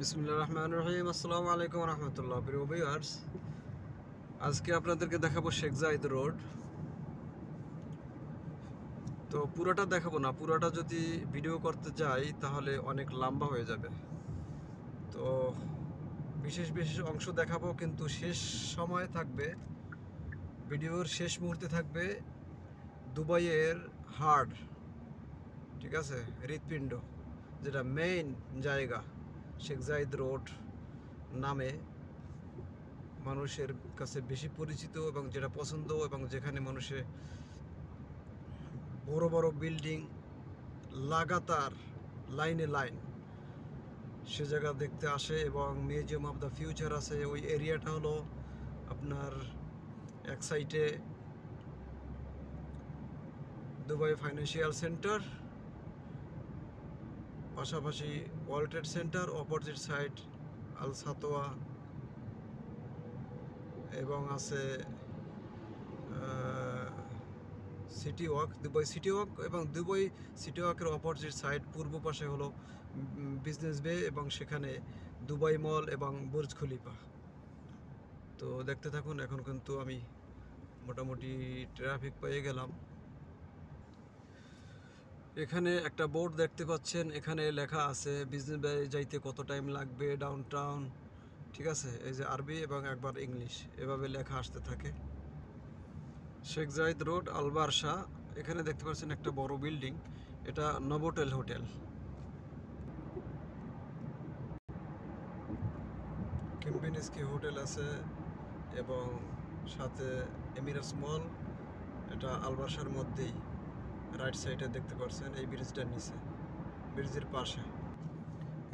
বিসমিল্লাহির রহমানির রহিম। আসসালামু আলাইকুম রহমতুল্লাহ। প্রিয় ভিউয়ার্স, আজকে আপনাদেরকে দেখাবো শেখ জায়েদ রোড। তো পুরোটা দেখাবো না, পুরোটা যদি ভিডিও করতে যাই তাহলে অনেক লম্বা হয়ে যাবে। তো বিশেষ বিশেষ অংশ দেখাবো, কিন্তু শেষ সময় থাকবে, ভিডিওর শেষ মুহূর্তে থাকবে দুবাইয়ের হার্ট, ঠিক আছে, হৃৎপিণ্ড, যেটা মেইন জায়গা শেখ জায়েদ রোড নামে মানুষের কাছে বেশি পরিচিত এবং যেটা পছন্দ, এবং যেখানে মানুষে বড় বড় বিল্ডিং লাগাতার লাইনে লাইন সে জায়গা দেখতে আসে, এবং মিউজিয়াম অফ দ্য ফিউচার আছে। ওই এরিয়াটা হলো আপনার এক সাইডে দুবাই ফাইন্যান্সিয়াল সেন্টার, পাশাপাশি World Trade Centre, opposite side Al Satwa, এবং আছে City Walk, Dubai City Walk, এবং দুবাই সিটি ওয়াকের অপোজিট সাইড পূর্ব পাশে হলো বিজনেস বে, এবং সেখানে দুবাই মল এবং বুর্জ খলিফা। তো দেখতে থাকুন। এখন কিন্তু আমি মোটামুটি ট্রাফিক পেয়ে গেলাম। এখানে একটা বোর্ড দেখতে পাচ্ছেন, এখানে লেখা আছে বিজনেস বে যাইতে কত টাইম লাগবে, ডাউন টাউন, ঠিক আছে। এই যে আরবি এবং একবার ইংলিশ, এভাবে লেখা আসতে থাকে। শেখ জায়েদ রোড আল বারশা। এখানে দেখতে পাচ্ছেন একটা বড় বিল্ডিং, এটা নোভোটেল হোটেল। কেম্পিনস্কি হোটেল আছে, এবং সাথে এমিরাটস মল। এটা আল বারশার মধ্যেই, রাইট সাইডে দেখতে পাচ্ছেন এই ব্রিজটার নিচে, ব্রিজের পাশে।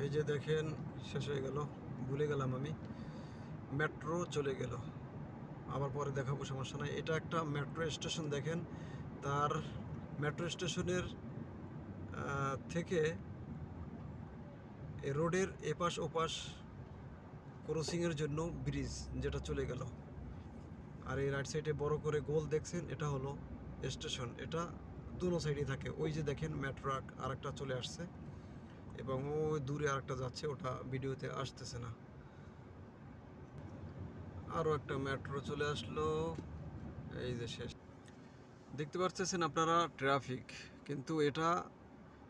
এই যে দেখেন, শেষ হয়ে গেল, ভুলে গেলাম আমি, মেট্রো চলে গেল। আবার পরে দেখাবো, সমস্যা নাই। এটা একটা মেট্রো স্টেশন, দেখেন তার মেট্রো স্টেশনের থেকে এই রোডের এপাশ ওপাশ ক্রসিংয়ের জন্য ব্রিজ যেটা চলে গেল। আর এই রাইট সাইডে বড় করে গোল দেখছেন, এটা হলো স্টেশন। এটা দুনো সাইডে থাকে। ওই যে দেখেন মেট্রো আরেকটা চলে আসছে, এবং ওই দূরে আরেকটা যাচ্ছে, ওটা ভিডিওতে আসতেছে না। আরও একটা মেট্রো চলে আসলো, এই যে শেষ। দেখতে পাচ্ছেন আপনারা ট্রাফিক, কিন্তু এটা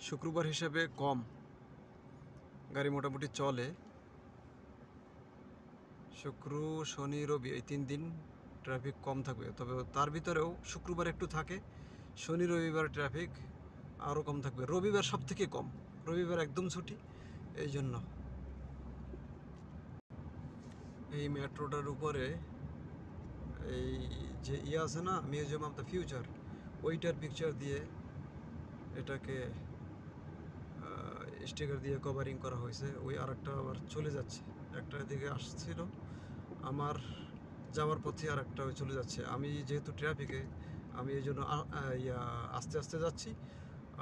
শুক্রবার হিসেবে কম, গাড়ি মোটামুটি চলে। শুক্র, শনি, রবি এই 3 দিন ট্রাফিক কম থাকবে, তবে তার ভিতরেও শুক্রবার একটু থাকে, শনি রবিবার ট্রাফিক আরও কম থাকবে। রবিবার সব থেকে কম, রবিবার একদম ছুটি। এই জন্য এই মেট্রোটার উপরে এই যে আছে না, মিউজিয়াম অফ দ্য ফিউচার, ওইটার পিকচার দিয়ে এটাকে স্টিকার দিয়ে কভারিং করা হয়েছে। ওই আরেকটা আবার চলে যাচ্ছে, একটা দিকে আসছিল, আমার যাওয়ার পথে আর একটা চলে যাচ্ছে। আমি যেহেতু ট্রাফিকে, আমি এই জন্য আস্তে আস্তে যাচ্ছি,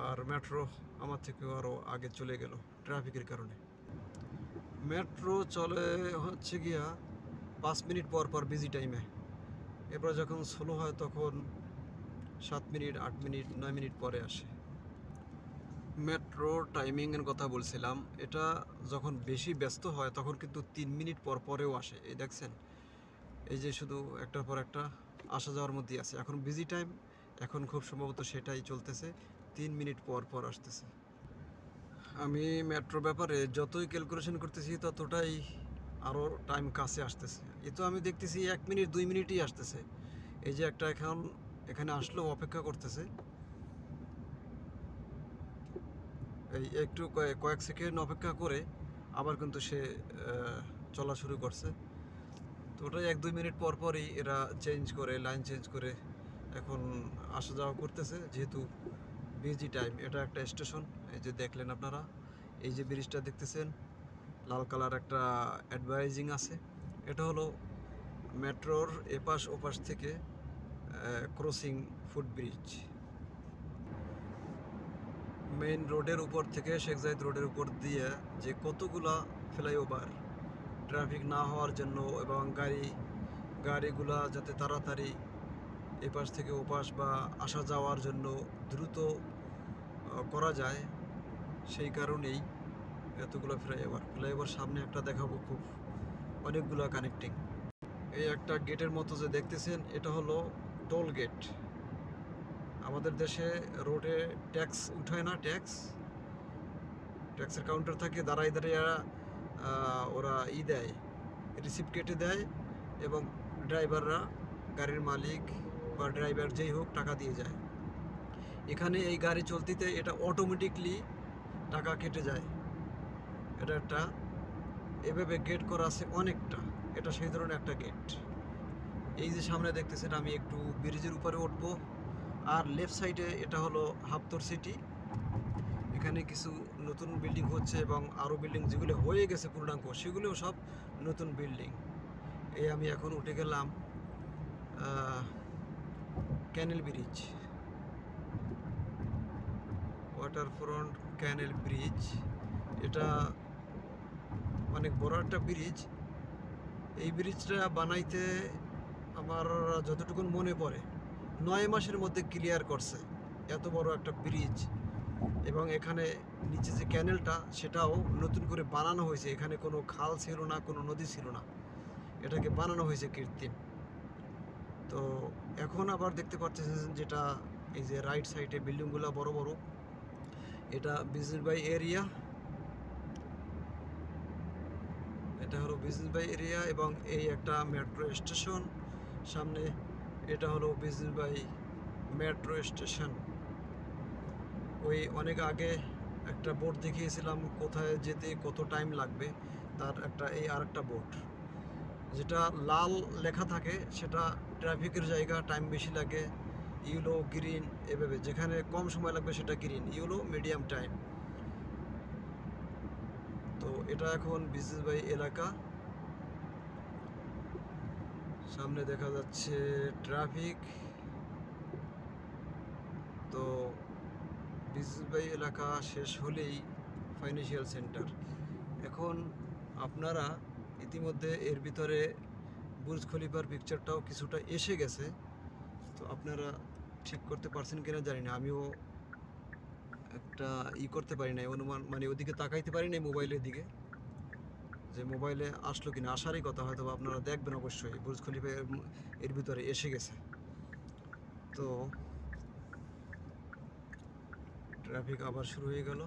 আর মেট্রো আমার থেকেও আরও আগে চলে গেল ট্রাফিকের কারণে। মেট্রো চলে হচ্ছে গিয়া 5 মিনিট পর পর বিজি টাইমে। এরপর যখন স্লো হয় তখন 7 মিনিট, 8 মিনিট, 9 মিনিট পরে আসে। মেট্রো টাইমিংয়ের কথা বলছিলাম, এটা যখন বেশি ব্যস্ত হয় তখন কিন্তু 3 মিনিট পর পরেও আসে। এই দেখছেন, এই যে শুধু একটার পর একটা আসা যাওয়ার মধ্যেই আছে। এখন বিজি টাইম, এখন খুব সম্ভবত সেটাই চলতেছে, 3 মিনিট পর পর আসতেছে। আমি মেট্রো ব্যাপারে যতই ক্যালকুলেশন করতেছি ততটাই আরও টাইম কাছে আসতেছে। এ তো আমি দেখতেছি 1 মিনিট 2 মিনিটই আসতেছে। এই যে একটা এখন এখানে আসলেও অপেক্ষা করতেছে, এই একটু কয়েক সেকেন্ড অপেক্ষা করে আবার কিন্তু সে চলা শুরু করছে। তো ওটাই 1-2 মিনিট পর পরই এরা চেঞ্জ করে, লাইন চেঞ্জ করে এখন আসা যাওয়া করতেছে, যেহেতু বিজি টাইম। এটা একটা স্টেশন, এই যে দেখলেন আপনারা, এই যে ব্রিজটা দেখতেছেন লাল কালার একটা অ্যাডভার্টাইজিং আছে, এটা হলো মেট্রোর এপাশ ওপাশ থেকে ক্রসিং ফুটব্রিজ। মেইন রোডের উপর থেকে, শেখ জায়েদ রোডের উপর দিয়ে যে কতগুলা ফ্লাইওভার, ট্রাফিক না হওয়ার জন্য এবং গাড়িগুলা যাতে তাড়াতাড়ি এপাশ থেকে ওপাশ বা আসা যাওয়ার জন্য দ্রুত করা যায়, সেই কারণেই এতগুলো ফ্লাইওভার সামনে একটা দেখাবো, খুব অনেকগুলো কানেক্টিং। এই একটা গেটের মতো যে দেখতেছেন, এটা হলো টোল গেট। আমাদের দেশে রোডে ট্যাক্স উঠায় না, ট্যাক্সের কাউন্টার থাকে, দাঁড়ায় দাঁড়িয়ে ওরা দেয়, রিসিপ্ট কেটে দেয়, এবং ড্রাইভাররা, গাড়ির মালিক বা ড্রাইভার যেই হোক, টাকা দিয়ে যায়। এখানে এই গাড়ি চলতিতে এটা অটোমেটিকলি টাকা কেটে যায়। এটা একটা এভাবে গেট করা আছে অনেকটা, এটা সেই ধরনের একটা গেট। এই যে সামনে দেখতেছেন, আমি একটু ব্রিজের উপরে উঠবো, আর লেফট সাইডে এটা হলো হাফতর সিটি। এখানে কিছু নতুন বিল্ডিং হচ্ছে, এবং আরও বিল্ডিং যেগুলো হয়ে গেছে পূর্ণাঙ্গ, সেগুলোও সব নতুন বিল্ডিং। এই আমি এখন উঠে গেলাম ক্যানেল ব্রিজ, ওয়াটারফ্রন্ট ক্যানেল ব্রিজ। এটা অনেক বড় একটা ব্রিজ। এই ব্রিজটা বানাইতে আমার যতটুকু মনে পড়ে 9 মাসের মধ্যে ক্লিয়ার করছে, এত বড় একটা ব্রিজ। এবং এখানে নিচে যে ক্যানেলটা, সেটাও নতুন করে বানানো হয়েছে। এখানে কোনো খাল ছিল না, কোনো নদী ছিল না, এটাকে বানানো হয়েছে কৃত্রিম। তো এখন আবার দেখতে পাচ্ছেন যেটা, এই যে রাইট সাইডে বিল্ডিংগুলো বড় বড়, এটা বিজনেস বাই এরিয়া, এটা হলো বিজনেস বাই এরিয়া। এবং এই একটা মেট্রো স্টেশন সামনে, এটা হলো বিজনেস বাই মেট্রো স্টেশন। ওই অনেক আগে একটা বোর্ড দেখিয়েছিলাম কোথায় যেতে কত টাইম লাগবে, তার একটা এই আর একটা বোর্ড, যেটা লাল লেখা থাকে সেটা ট্রাফিকের জায়গা, টাইম বেশি লাগে। ইয়েলো, গ্রিন, এভাবে যেখানে কম সময় লাগবে সেটা গ্রিন, ইয়েলো মিডিয়াম টাইম। তো এটা এখন বিজনেস বাই এলাকা। সামনে দেখা যাচ্ছে ট্রাফিক। তো বিজনেস বাই এলাকা শেষ হলেই ফাইন্যান্সিয়াল সেন্টার। এখন আপনারা ইতিমধ্যে এর ভিতরে বুর্জ খলিফার পিকচারটাও কিছুটা এসে গেছে। তো আপনারা ঠিক করতে পারছেন কিনা জানি না, আমিও একটা করতে পারি না, অনুমান, মানে ওদিকে তাকাইতে পারি না মোবাইলের দিকে, যে মোবাইলে আসলো কিনা। আসারই কথা, হয়তো আপনারা দেখবেন অবশ্যই বুর্জ খলিফা এর ভিতরে এসে গেছে। তো ট্রাফিক আবার শুরু হয়ে গেল।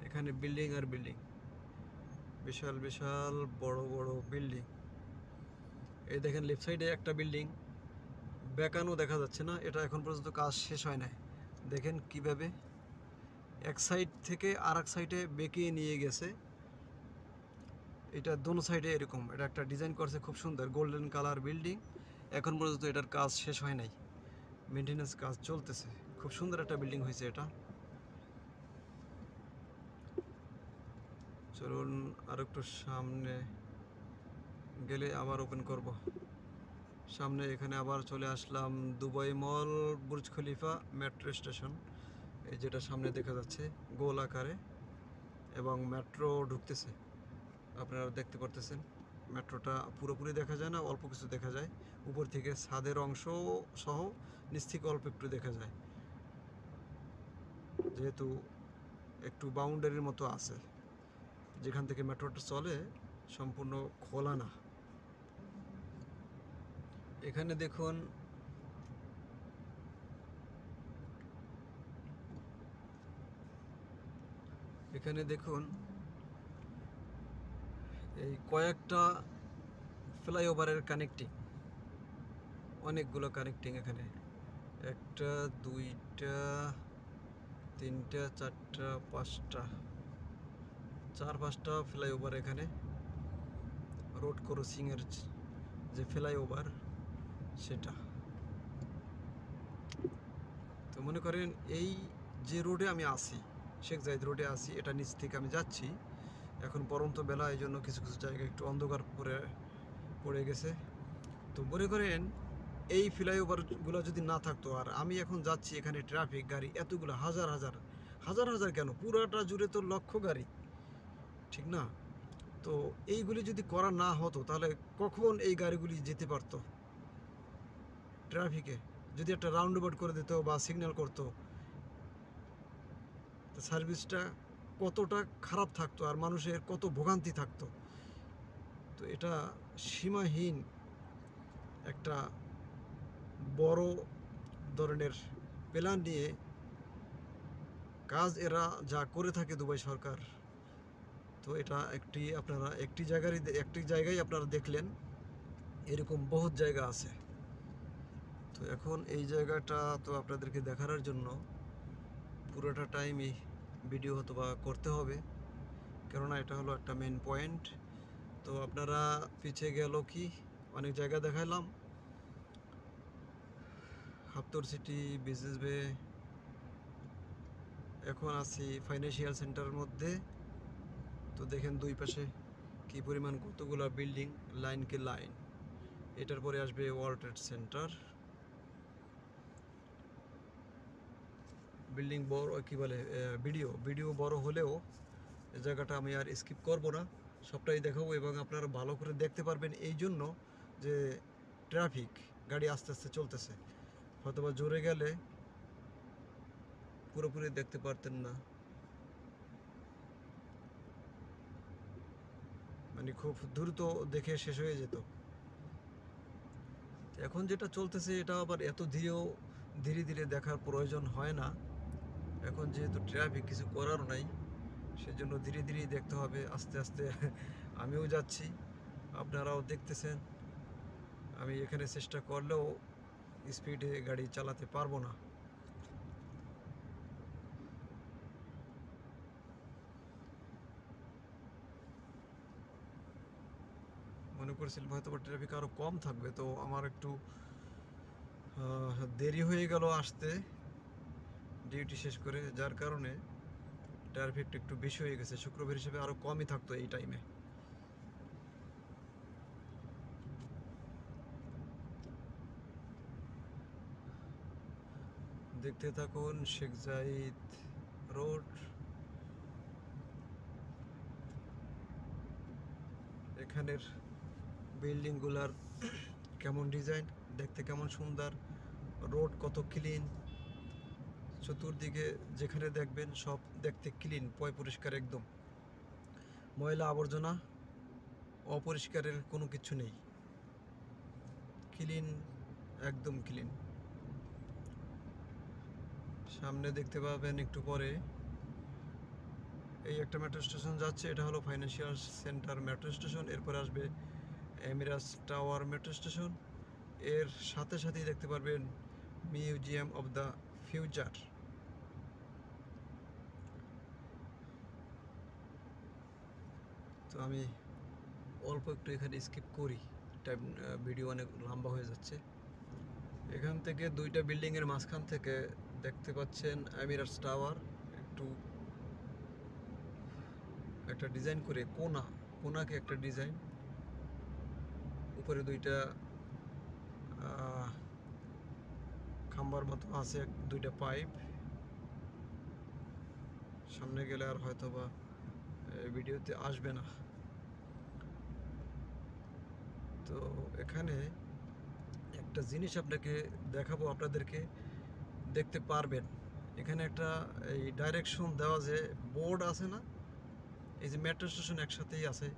এখানে বিল্ডিং আর বিল্ডিং, বিশাল বিশাল বড় বড় বিল্ডিং। এই দেখেন লেফট সাইডে একটা বিল্ডিং বেঁকানো দেখা যাচ্ছে না, এটা এখন পর্যন্ত কাজ শেষ হয় নাই। দেখেন কিভাবে এক সাইড থেকে আর এক সাইডে বেঁকিয়ে নিয়ে গেছে। এটা দোনো সাইডে এরকম, এটা একটা ডিজাইন করছে খুব সুন্দর, গোল্ডেন কালার বিল্ডিং। এখন পর্যন্ত এটার কাজ শেষ হয় নাই, মেনটেন্যান্স কাজ চলতেছে। খুব সুন্দর একটা বিল্ডিং হয়েছে এটা। চলুন আর একটু সামনে গেলে আবার ওপেন করব। সামনে এখানে আবার চলে আসলাম Dubai Mall, Burj Khalifa, metro station. এই যেটা সামনে দেখা যাচ্ছে গোল আকারে, এবং মেট্রো ঢুকতেছে, আপনারা দেখতে পারতেছেন। মেট্রোটা পুরোপুরি দেখা যায় না, অল্প কিছু দেখা যায় উপর থেকে, ছাদের অংশ সহ নিচ থেকে অল্প একটু দেখা যায়, যেহেতু একটু বাউন্ডারির মতো আছে। যেখান থেকে মেট্রোটা চলে সম্পূর্ণ খোলা না। এখানে দেখুন এই কয়েকটা ফ্লাইওভারের কানেক্টিং, অনেকগুলো কানেক্টিং এখানে, একটা, দুইটা, তিনটা, চারটা, পাঁচটা, 4-5টা ফ্লাইওভার এখানে। রোড ক্রসিংয়ের যে ফ্লাইওভার সেটা। তো মনে করেন এই যে রোডে আমি আসি, শেখ জায়েদ রোডে আসি, এটা নিচ থেকে আমি যাচ্ছি। এখন পরন্ত বেলা, এই জন্য কিছু কিছু জায়গায় একটু অন্ধকার পড়ে গেছে। তো মনে করেন এই ফ্লাইওভারগুলো যদি না থাকতো, আর আমি এখন যাচ্ছি, এখানে ট্রাফিক, গাড়ি এতগুলো, হাজার হাজার হাজার হাজার কেন, পুরাটা জুড়ে তো লক্ষ গাড়ি, ঠিক না? তো এইগুলি যদি করা না হতো, তাহলে কখন এই গাড়িগুলি যেতে পারতো? ট্রাফিকে যদি একটা রাউন্ড অ্যাবাউট করে দিত বা সিগন্যাল করতো, তো সার্ভিসটা কতটা খারাপ থাকতো আর মানুষের কত ভোগান্তি থাকতো। তো এটা সীমাহীন একটা বড় ধরনের প্ল্যান নিয়ে কাজ এরা যা করে থাকে দুবাই সরকার। তো এটা আপনারা একটি জায়গায় আপনারা দেখলেন, এরকম বহুত জায়গা আছে। তো এখন এই জায়গাটা তো আপনাদেরকে দেখানোর জন্য পুরোটা টাইমই ভিডিও অথবা করতে হবে, কেননা এটা হলো একটা মেন পয়েন্ট। তো আপনারা পিছিয়ে গেল কি, অনেক জায়গা দেখালাম, হাফতর সিটি, বিজনেস বে। এখন আছি ফাইন্যান্সিয়াল সেন্টারের মধ্যে। তো দেখেন দুই পাশে কি পরিমাণ কতগুলো বিল্ডিং, লাইনকে লাইন। এটার পরে আসবে ওয়ার্ল্ড ট্রেড সেন্টার। বিল্ডিং বড়, কি বলে, ভিডিও বড় হলেও এই জায়গাটা আমি আর স্কিপ করব না, সবটাই দেখাবো এবং আপনারা ভালো করে দেখতে পারবেন। এই জন্য যে ট্রাফিক, গাড়ি আস্তে আস্তে চলতেছে, হয়তোবা জোরে গেলে পুরোপুরি দেখতে পারতেন না, মানে খুব দ্রুত দেখে শেষ হয়ে যেত। এখন যেটা চলতেছে এটা আবার এত ধীরে ধীরে দেখার প্রয়োজন হয় না। এখন যেহেতু ট্রাফিক, কিছু করার নাই, সেজন্য ধীরে ধীরেই দেখতে হবে, আস্তে আস্তে। আমিও যাচ্ছি, আপনারাও দেখতেছেন। আমি এখানে চেষ্টা করলেও স্পিডে গাড়ি চালাতে পারবো না। মনে করছিলাম হয়তো ট্রাফিক আরও কম থাকবে, তো আমার একটু দেরি হয়ে গেল আসতে ডিউটি শেষ করে, যার কারণে ট্রাফিকটা একটু বেশি হয়ে গেছে। শুক্রবার হিসেবে আরও কমই থাকতো এই টাইমে। দেখতে থাকুন শেখ জাহিদ রোড। এখানের বিল্ডিংগুলার কেমন ডিজাইন, দেখতে কেমন সুন্দর, রোড কত ক্লিন, চতুর্দিকে যেখানে দেখবেন সব দেখতে ক্লিন, পরিষ্কার একদম, ময়লা আবর্জনা অপরিষ্কারের কোনো কিছু নেই, ক্লিন, একদম ক্লিন। সামনে দেখতে পাবেন একটু পরে এই একটা মেট্রো স্টেশন যাচ্ছে, এটা হলো ফাইন্যান্সিয়াল সেন্টার মেট্রো স্টেশন। এরপর আসবে এমিরাস টাওয়ার মেট্রো স্টেশন। এর সাথে সাথেই দেখতে পারবেন মিউজিয়াম অফ দ্য ফিউচার। তো আমি অল্প একটু এখানে স্কিপ করি, টাইম ভিডিও অনেক লম্বা হয়ে যাচ্ছে। এখান থেকে দুইটা বিল্ডিংয়ের মাঝখান থেকে দেখতে পাচ্ছেন এমিরাটস টাওয়ার। একটু একটা ডিজাইন করে কোনাকে একটা ডিজাইন, উপরে দুইটা খাম্বার মতো আছে, দুইটা পাইপ। সামনে গেলে আর হয়তোবা ভিডিওতে আসবে না। তো এখানে একটা জিনিস আপনাকে দেখাবো, আপনাদেরকে দেখতে পারবেন। এখানে একটা এই ডাইরেকশন দেওয়া যে বোর্ড আছে না, এই যে মেট্রো স্টেশন একসাথেই আছে।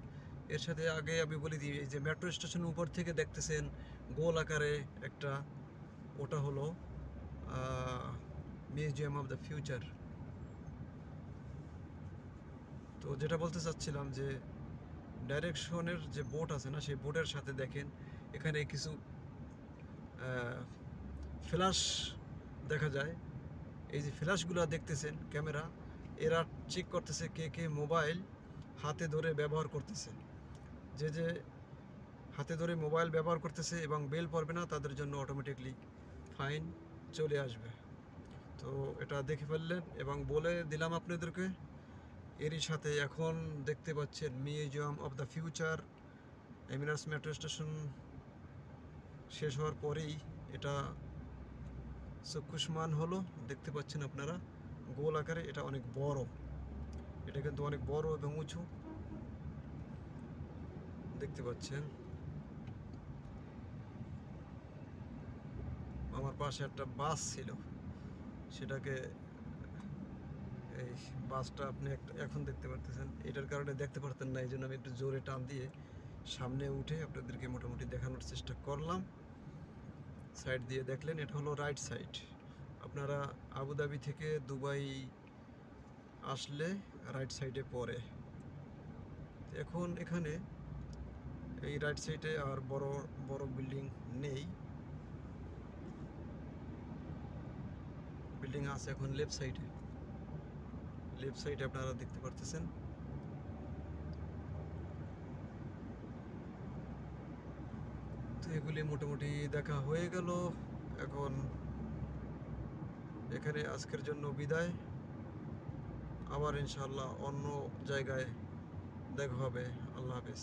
এর সাথে আগে আমি বলে দিই, এই যে মেট্রো স্টেশন উপর থেকে দেখতেছেন গোল আকারে একটা, ওটা হলো মিউজিয়াম অফ দ্য ফিউচার। তো যেটা বলতে চাচ্ছিলাম যে ডাইরেকশনের যে বোর্ড আছে না, সেই বোর্ডের সাথে দেখেন এখানে কিছু ফ্ল্যাশ দেখা যায়। এই যে ফ্ল্যাশগুলো দেখতেছেন ক্যামেরা, এরা চেক করতেছে কে কে মোবাইল হাতে ধরে ব্যবহার করতেছে। যে হাতে ধরে মোবাইল ব্যবহার করতেছে এবং বেল পড়বে না, তাদের জন্য অটোমেটিকলি ফাইন চলে আসবে। তো এটা দেখে ফেললেন এবং বলে দিলাম আপনাদেরকে। এরই সাথে এখন দেখতে পাচ্ছেন museum of the future. Emirates metro station শেষ হওয়ার পরেই এটা চক্ষুষ্মান হলো, দেখতে পাচ্ছেন আপনারা গোল আকারে। এটা অনেক বড়, এটা কিন্তু অনেক বড় এবং উঁচু, দেখতে পাচ্ছেন। পাশে একটা বাস ছিল, সেটাকে এই বাসটা আপনি এখন দেখতে পারতেছেন, এটার কারণে দেখতে পারতেন না, এই জন্য আমি একটু জোরে টান দিয়ে সামনে উঠে আপনাদেরকে মোটামুটি দেখানোর চেষ্টা করলাম। সাইড দিয়ে দেখলেন, এটা হলো রাইট সাইড। আপনারা আবুধাবি থেকে দুবাই আসলে রাইট সাইডে পড়ে। এখন এখানে এই রাইট সাইডে আর বড় বড় বিল্ডিং নেই, বিল্ডিং আছে এখন লেফট সাইডে। লেফট সাইডে আপনারা দেখতে পারতেছেন। তো এগুলি মোটামুটি দেখা হয়ে গেল। এখন এখানে আজকের জন্য বিদায়। আবার ইনশাআল্লাহ অন্য জায়গায় দেখা হবে। আল্লাহ হাফেজ।